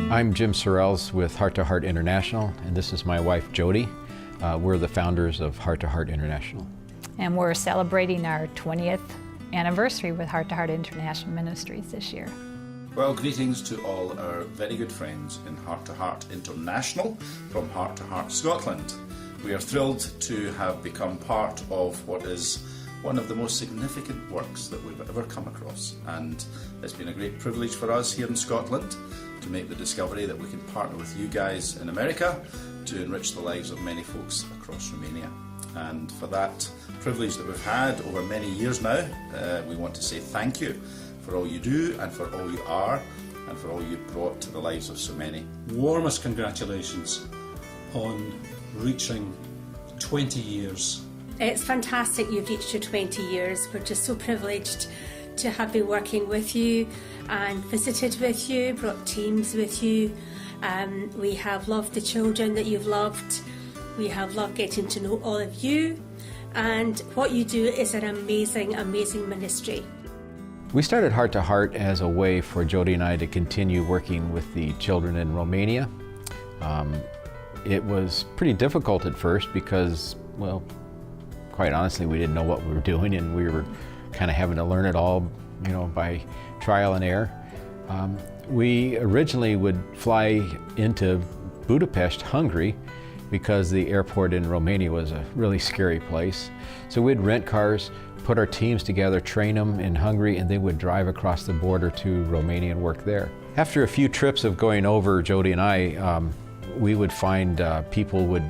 I'm Jim Sorrels with H2H International, and this is my wife, Jodi. We're the founders of H2H International. And we're celebrating our 20th anniversary with H2H International Ministries this year. Well, greetings to all our very good friends in H2H International from H2H Scotland. We are thrilled to have become part of what is one of the most significant works that we've ever come across, and it's been a great privilege for us here in Scotland to make the discovery that we can partner with you guys in America to enrich the lives of many folks across Romania. And for that privilege that we've had over many years now, we want to say thank you for all you do and for all you are and for all you've brought to the lives of so many. Warmest congratulations on reaching 20 years. It's fantastic you've reached your 20 years. We're just so privileged to have been working with you and visited with you, brought teams with you. We have loved the children that you've loved. We have loved getting to know all of you. And what you do is an amazing, amazing ministry. We started H2H as a way for Jodi and I to continue working with the children in Romania. It was pretty difficult at first because, well, quite honestly, we didn't know what we were doing, and we were kind of having to learn it all, by trial and error. We originally would fly into Budapest, Hungary, because the airport in Romania was a really scary place. So we'd rent cars, put our teams together, train them in Hungary, and they would drive across the border to Romania and work there. After a few trips of going over, Jodi and I, we would find people would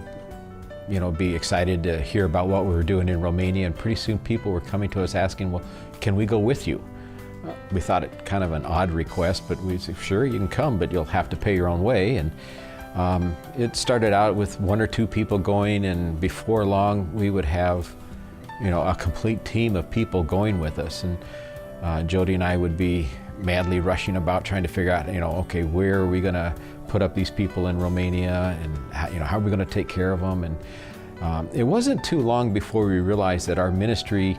be excited to hear about what we were doing in Romania, and pretty soon people were coming to us asking, well, can we go with you? We thought it kind of an odd request, but we said, sure, you can come, but you'll have to pay your own way. And it started out with one or two people going, and before long we would have a complete team of people going with us. And Jodi and I would be madly rushing about trying to figure out, okay, where are we going to put up these people in Romania, and how are we going to take care of them? And it wasn't too long before we realized that our ministry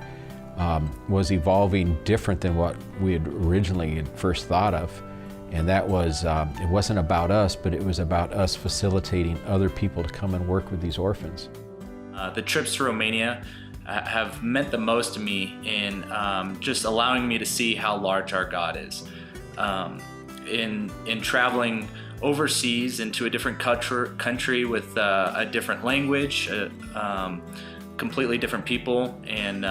was evolving different than what we had originally first thought of. And that was, it wasn't about us, but it was about us facilitating other people to come and work with these orphans. The trips to Romania have meant the most to me in just allowing me to see how large our God is. In traveling overseas into a different country with a different language, completely different people, and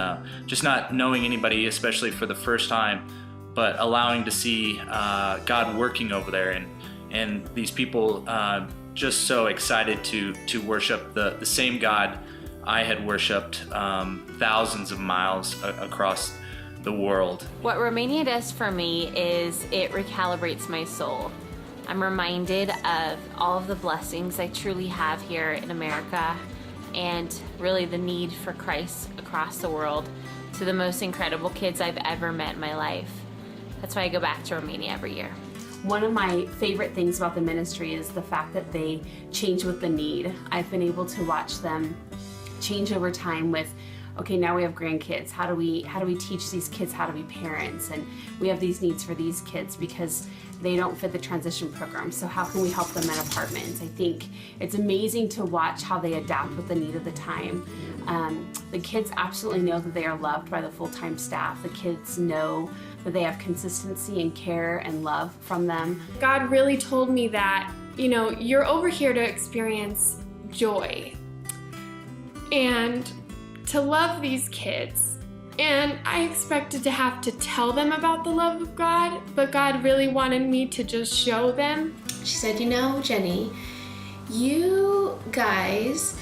just not knowing anybody, especially for the first time, but allowing to see God working over there, and these people just so excited to worship the same God I had worshipped thousands of miles across the world. What Romania does for me is it recalibrates my soul. I'm reminded of all of the blessings I truly have here in America, and really the need for Christ across the world to the most incredible kids I've ever met in my life. That's why I go back to Romania every year. One of my favorite things about the ministry is the fact that they change with the need. I've been able to watch them change over time with, okay, now we have grandkids. How do we teach these kids how to be parents? And we have these needs for these kids because they don't fit the transition program. So how can we help them in apartments? I think it's amazing to watch how they adapt with the need of the time. The kids absolutely know that they are loved by the full-time staff. The kids know that they have consistency and care and love from them. God really told me that, you're over here to experience joy and to love these kids. And I expected to have to tell them about the love of God, but God really wanted me to just show them. She said, Jenny, you guys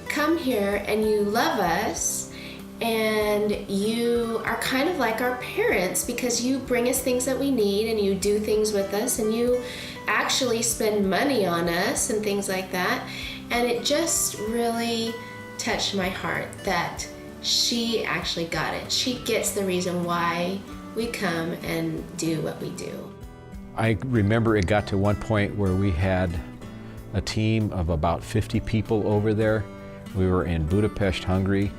come here and you love us, and you are kind of like our parents because you bring us things that we need, and you do things with us, and you actually spend money on us and things like that. And it just really touched my heart that she actually got it. She gets the reason why we come and do what we do. I remember it got to one point where we had a team of about 50 people over there. We were in Budapest, Hungary,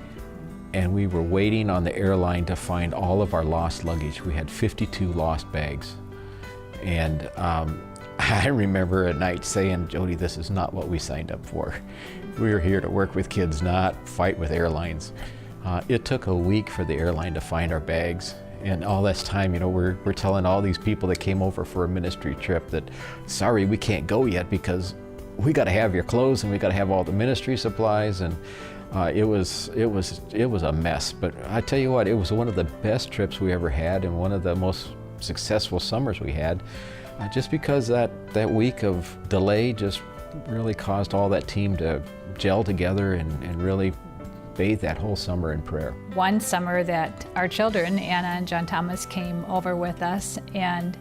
and we were waiting on the airline to find all of our lost luggage. We had 52 lost bags. And I remember at night saying, Jodi, this is not what we signed up for. We are here to work with kids, not fight with airlines. It took a week for the airline to find our bags. And all this time, we're telling all these people that came over for a ministry trip that, sorry, we can't go yet because we got to have your clothes and we got to have all the ministry supplies. And it was a mess. But I tell you what, it was one of the best trips we ever had and one of the most successful summers we had. Just because that week of delay just really caused all that team to gel together and really bathe that whole summer in prayer. One summer that our children, Anna and John Thomas, came over with us, and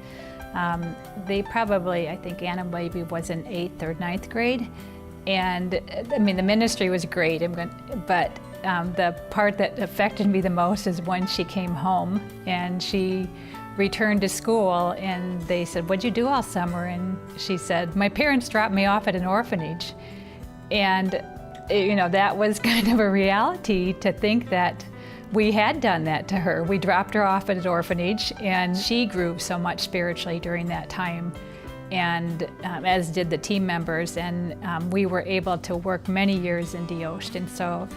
they probably, I think Anna maybe was in 8th or 9th grade. And I mean, the ministry was great, but the part that affected me the most is when she came home and she returned to school and they said, what'd you do all summer? And she said, my parents dropped me off at an orphanage. And that was kind of a reality to think that we had done that to her. We dropped her off at an orphanage and she grew so much spiritually during that time, and as did the team members, and we were able to work many years in Diost, and so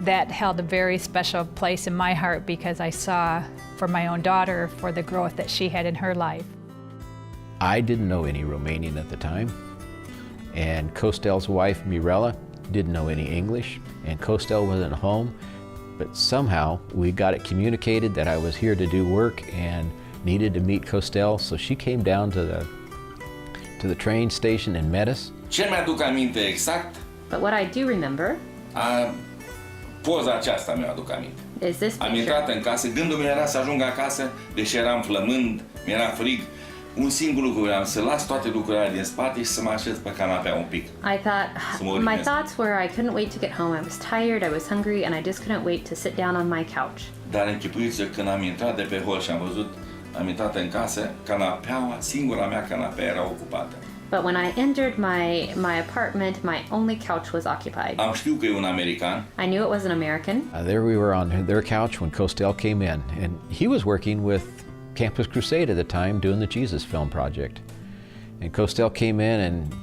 that held a very special place in my heart because I saw for my own daughter for the growth that she had in her life. I didn't know any Romanian at the time, and Costel's wife, Mirella, didn't know any English, and Costel wasn't home, but somehow we got it communicated that I was here to do work and needed to meet Costel, so she came down to the train station and met us. Ce mi-aduc aminte exact? But what I do remember Poza aceasta mi-aduc aminte. Is this picture. Am intrat în casă, gândul meu era să ajung acasă, deși eram flămând, mi-era frig. Un singur lucru vreau, să las toate lucrurile din spate și să mă așez pe canapea un pic. My thoughts were I couldn't wait to get home. I was tired, I was hungry, and I just couldn't wait to sit down on my couch. Dar închipuiți-vă, când am intrat de pe hol și am intrat în casă, canapeaua, singura mea canapea era ocupată. But when I entered my apartment, my only couch was occupied. Am știut că e un american. I knew it was an American. There we were on their couch when Costel came in, and he was working with Campus Crusade at the time doing the Jesus Film Project. And Costel came in, and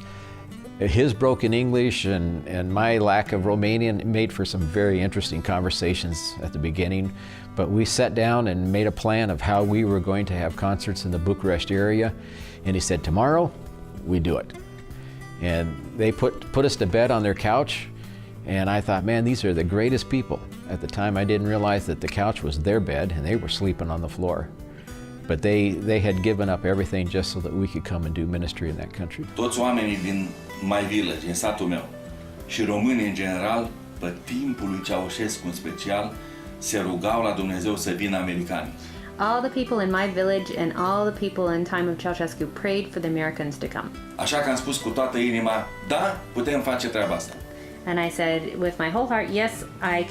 his broken English and my lack of Romanian made for some very interesting conversations at the beginning. But we sat down and made a plan of how we were going to have concerts in the Bucharest area. And he said, tomorrow, we do it. And they put us to bed on their couch, and I thought, man, these are the greatest people. At the time, I didn't realize that the couch was their bed and they were sleeping on the floor. But they had given up everything just so that we could come and do ministry in that country. Toți oamenii din My Village, din satul meu, și românii în general, pe timpul lui Ceaușescu în special, se rugau la Dumnezeu să vină americani. All the people in my village and all the people in time of Ceausescu prayed for the Americans to come. Așa că am spus cu toată inima, da, putem face treaba asta. And I said with my whole heart, yes, I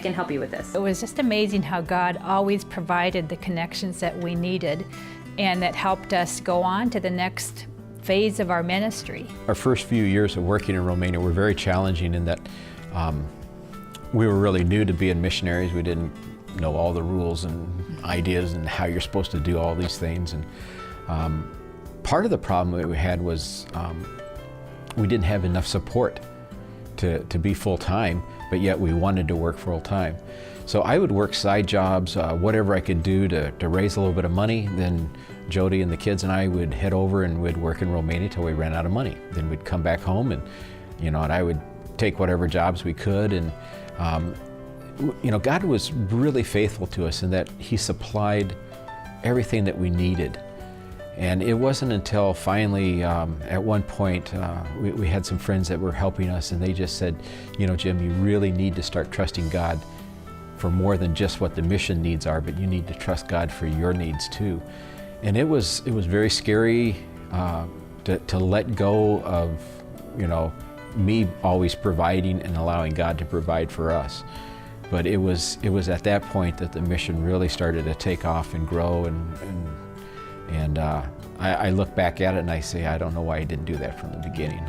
can help you with this. It was just amazing how God always provided the connections that we needed and that helped us go on to the next phase of our ministry. Our first few years of working in Romania were very challenging in that we were really new to being missionaries. We didn't know all the rules and ideas and how you're supposed to do all these things. And part of the problem that we had was we didn't have enough support to be full-time, but yet we wanted to work full-time. So I would work side jobs, whatever I could do to raise a little bit of money. Then Jodi and the kids and I would head over and we'd work in Romania till we ran out of money. Then we'd come back home and I would take whatever jobs we could. And God was really faithful to us in that He supplied everything that we needed. And it wasn't until finally, at one point, we had some friends that were helping us, and they just said, Jim, you really need to start trusting God for more than just what the mission needs are, but you need to trust God for your needs too. And it was very scary to let go of, me always providing and allowing God to provide for us. But it was at that point that the mission really started to take off and grow, and I look back at it and I say, I don't know why He didn't do that from the beginning.